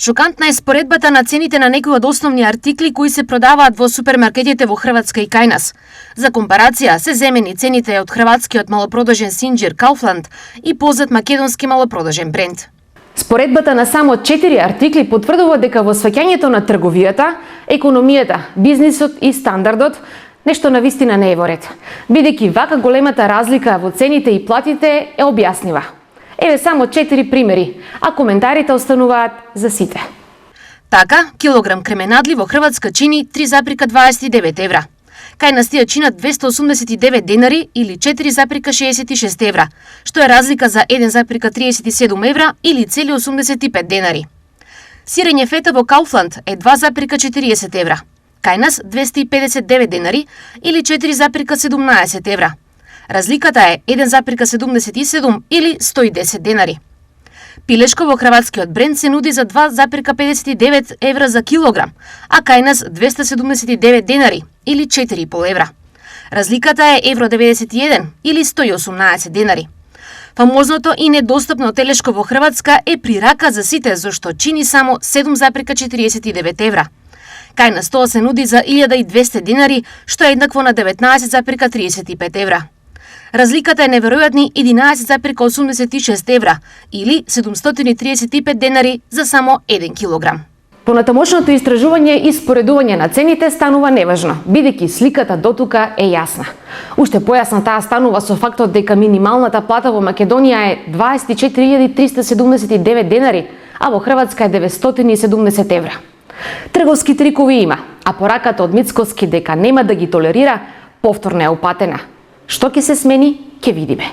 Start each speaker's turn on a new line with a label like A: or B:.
A: Шокантна е споредбата на цените на некои од основни артикли кои се продаваат во супермаркетите во Хрватска и кај нас. За компарација се земени цените од хрватскиот малопродажен синџир Kaufland и познат македонски малопродажен бренд.
B: Споредбата на само 4 артикли потврдува дека во сваќањето на трговијата, економијата, бизнисот и стандардот нешто навистина не е во ред, бидејќи вака големата разлика во цените и платите е објаснива. Еве само 4 примери, а коментарите остануваат за сите.
A: Така, килограм кременадли во Хрватска чини 3,29 евра. Кај нас тие чинат 289 денари или 4,66 евра, што е разлика за 1,37 евра или цели 85 денари. Сирење фета во Kaufland е 2,40 евра. Кај нас 259 денари или 4,17 евра. Разликата е 1,77 или 110 денари. Пилешко во хрватскиот бренд се нуди за 2,59 евра за килограм, а кај нас 279 денари или 4,5 евра. Разликата е евро 91 или 118 денари. Фамозното и недостапно телешко во Хрватска е при рака за сите, зашто чини само 7,49 евра. Кај нас тоа се нуди за 1200 денари, што е еднакво на 19,35 евра. Разликата е неверојатни 11,86 евра или 735 денари за само 1 килограм.
B: Понатамошното истражување и споредување на цените станува неважно, бидејќи сликата дотука е јасна. Уште појасна таа станува со фактот дека минималната плата во Македонија е 24.379 денари, а во Хрватска е 970 евра. Трговски трикови има, а пораката од Мицкоски дека нема да ги толерира, повторно е упатена. Што ќе се смени, ќе видиме.